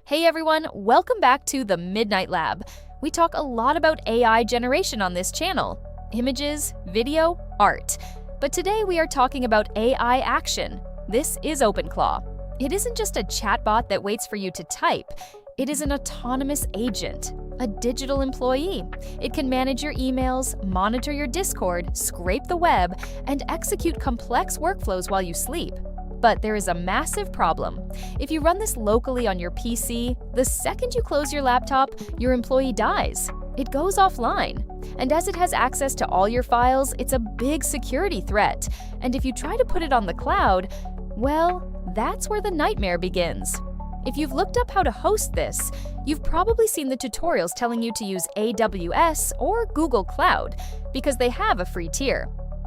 Hey everyone, welcome back to the Midnight Lab. We talk a lot about AI generation on this channel. Images, video, art. But today we are talking about AI action. This is OpenClaw. It isn't just a chatbot that waits for you to type. It is an autonomous agent, a digital employee. It can manage your emails, monitor your Discord, scrape the web, and execute complex workflows while you sleep. But there is a massive problem. If you run this locally on your PC, the second you close your laptop, your employee dies. It goes offline. And as it has access to all your files, it's a big security threat. And if you try to put it on the cloud, well, that's where the nightmare begins. If you've looked up how to host this, you've probably seen the tutorials telling you to use AWS or Google Cloud because they have a free tier.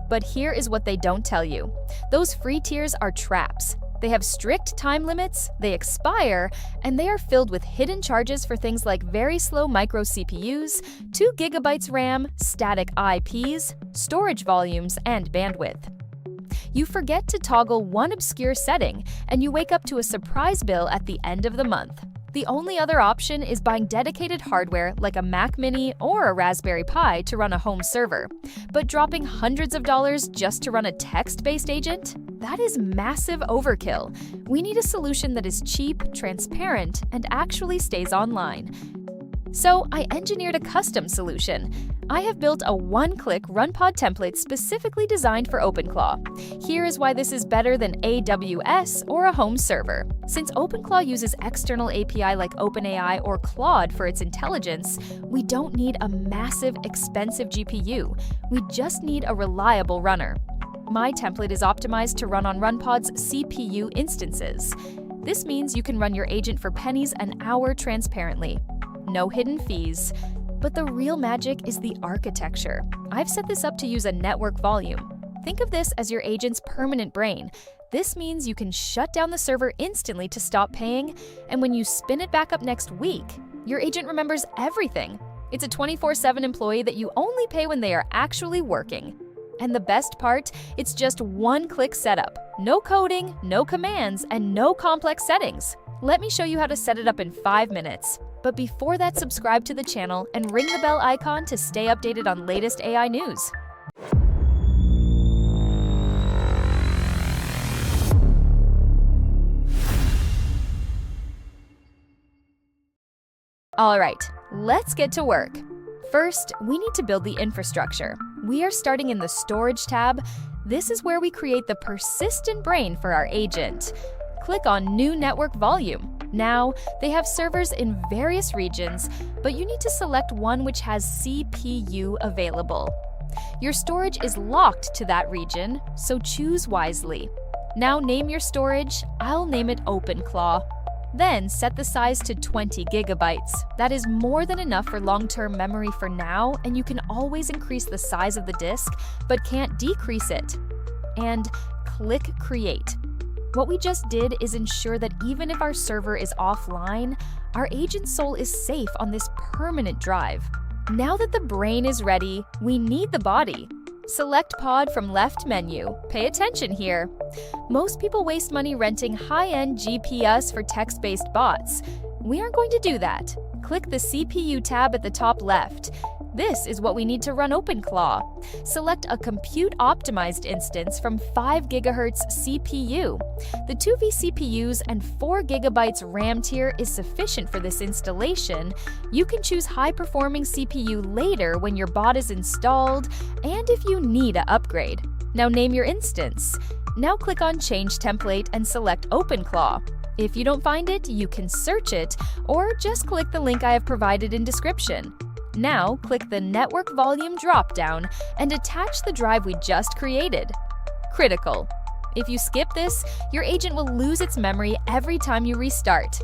But here is what they don't tell you. Those free tiers are traps. They have strict time limits, they expire, and they are filled with hidden charges for things like very slow micro CPUs, 2 GB RAM, static IPs, storage volumes, and bandwidth. You forget to toggle one obscure setting, and you wake up to a surprise bill at the end of the month. The only other option is buying dedicated hardware like a Mac Mini or a Raspberry Pi to run a home server. But dropping hundreds of dollars just to run a text-based agent? That is massive overkill. We need a solution that is cheap, transparent, and actually stays online. So I engineered a custom solution. I have built a one-click RunPod template specifically designed for OpenClaw. Here is why this is better than AWS or a home server. Since OpenClaw uses external API like OpenAI or Claude for its intelligence, we don't need a massive, expensive GPU. We just need a reliable runner. My template is optimized to run on Runpod's CPU instances. This means you can run your agent for pennies an hour transparently. No hidden fees. But the real magic is the architecture. I've set this up to use a network volume. Think of this as your agent's permanent brain. This means you can shut down the server instantly to stop paying, and when you spin it back up next week, your agent remembers everything. It's a 24/7 employee that you only pay when they are actually working. And the best part, it's just one-click setup. No coding, no commands, and no complex settings. Let me show you how to set it up in 5 minutes. But before that, subscribe to the channel and ring the bell icon to stay updated on latest AI news. All right, let's get to work. First, we need to build the infrastructure. We are starting in the Storage tab. This is where we create the persistent brain for our agent. Click on New Network Volume. Now, they have servers in various regions, but you need to select one which has CPU available. Your storage is locked to that region, so choose wisely. Now name your storage. I'll name it OpenClaw. Then set the size to 20 GB. That is more than enough for long-term memory for now, and you can always increase the size of the disk, but can't decrease it. And click Create. What we just did is ensure that even if our server is offline, our agent soul is safe on this permanent drive. Now that the brain is ready, we need the body. Select pod from left menu. Pay attention here. Most people waste money renting high-end GPS for text-based bots. We aren't going to do that. Click the CPU tab at the top left. This is what we need to run OpenClaw. Select a compute-optimized instance from 5 GHz CPU. The 2 vCPUs and 4 GB RAM tier is sufficient for this installation. You can choose high-performing CPU later when your bot is installed and if you need an upgrade. Now name your instance. Now click on Change Template and select OpenClaw. If you don't find it, you can search it or just click the link I have provided in description. Now, click the Network Volume drop-down and attach the drive we just created. Critical. If you skip this, your agent will lose its memory every time you restart.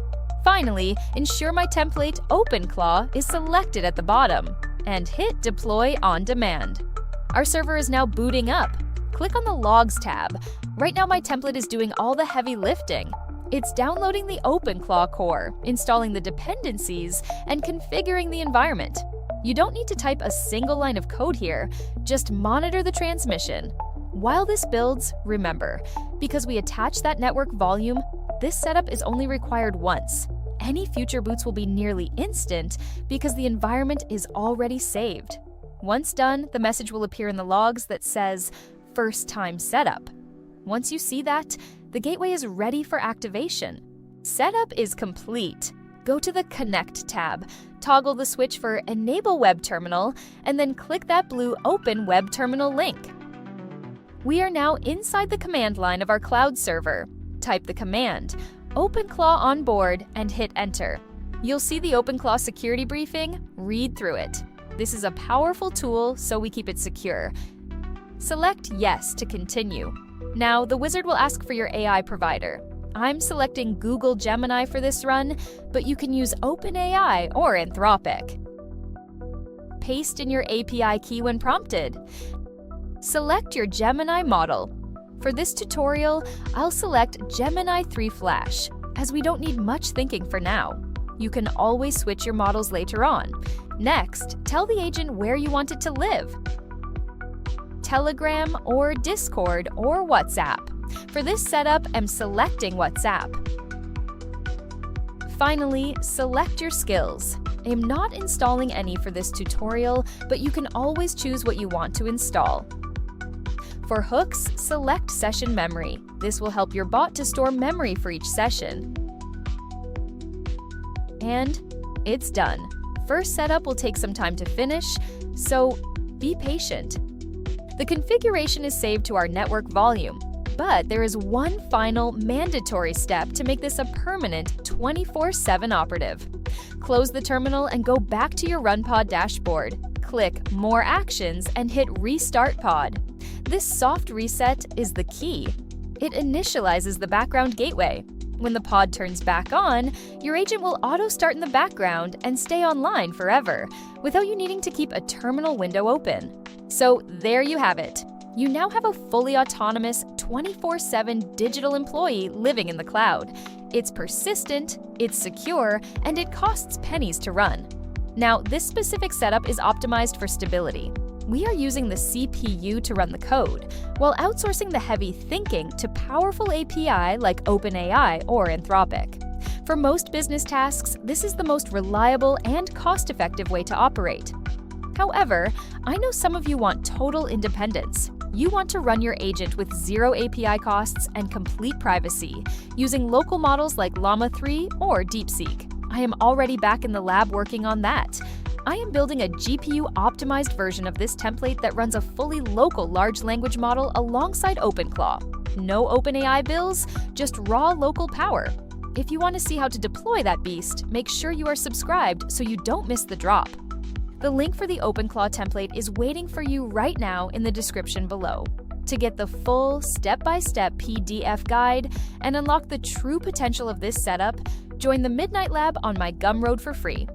Finally, ensure my template OpenClaw is selected at the bottom and hit Deploy on Demand. Our server is now booting up. Click on the Logs tab. Right now my template is doing all the heavy lifting. It's downloading the OpenClaw core, installing the dependencies, and configuring the environment. You don't need to type a single line of code here, just monitor the transmission. While this builds, remember, because we attach that network volume, this setup is only required once. any future boots will be nearly instant because the environment is already saved. Once done, the message will appear in the logs that says, "First time setup." Once you see that, the gateway is ready for activation. Setup is complete. Go to the Connect tab, toggle the switch for Enable Web Terminal, and then click that blue Open Web Terminal link. We are now inside the command line of our cloud server. Type the command, OpenClaw on board, and hit Enter. You'll see the OpenClaw security briefing. Read through it. This is a powerful tool, so we keep it secure. Select Yes to continue. Now, the wizard will ask for your AI provider. I'm selecting Google Gemini for this run, but you can use OpenAI or Anthropic. Paste in your API key when prompted. Select your Gemini model. For this tutorial, I'll select Gemini 3 Flash, as we don't need much thinking for now. You can always switch your models later on. Next, tell the agent where you want it to live. Telegram or Discord or WhatsApp. For this setup, I'm selecting WhatsApp. Finally, select your skills. I'm not installing any for this tutorial, but you can always choose what you want to install. For hooks, select Session Memory. This will help your bot to store memory for each session. And it's done. First setup will take some time to finish, so be patient. The configuration is saved to our network volume, but there is one final mandatory step to make this a permanent 24/7 operative. Close the terminal and go back to your Runpod dashboard. Click More Actions and hit Restart Pod. This soft reset is the key. It initializes the background gateway. When the pod turns back on, your agent will auto-start in the background and stay online forever, without you needing to keep a terminal window open. So there you have it. You now have a fully autonomous 24/7 digital employee living in the cloud. It's persistent, it's secure, and it costs pennies to run. Now, this specific setup is optimized for stability. We are using the CPU to run the code, while outsourcing the heavy thinking to powerful API like OpenAI or Anthropic. For most business tasks, this is the most reliable and cost-effective way to operate. However, I know some of you want total independence. You want to run your agent with zero API costs and complete privacy, using local models like Llama 3 or DeepSeek. I am already back in the lab working on that. I am building a GPU-optimized version of this template that runs a fully local large language model alongside OpenClaw. No OpenAI bills, just raw local power. If you want to see how to deploy that beast, make sure you are subscribed so you don't miss the drop. The link for the OpenClaw template is waiting for you right now in the description below. To get the full step-by-step PDF guide and unlock the true potential of this setup, join the Midnight Lab on my Gumroad for free.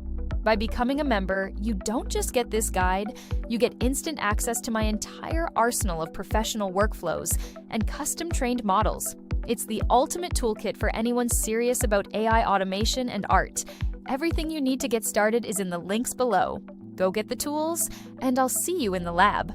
By becoming a member, you don't just get this guide, you get instant access to my entire arsenal of professional workflows and custom-trained models. It's the ultimate toolkit for anyone serious about AI automation and art. Everything you need to get started is in the links below. Go get the tools, and I'll see you in the lab.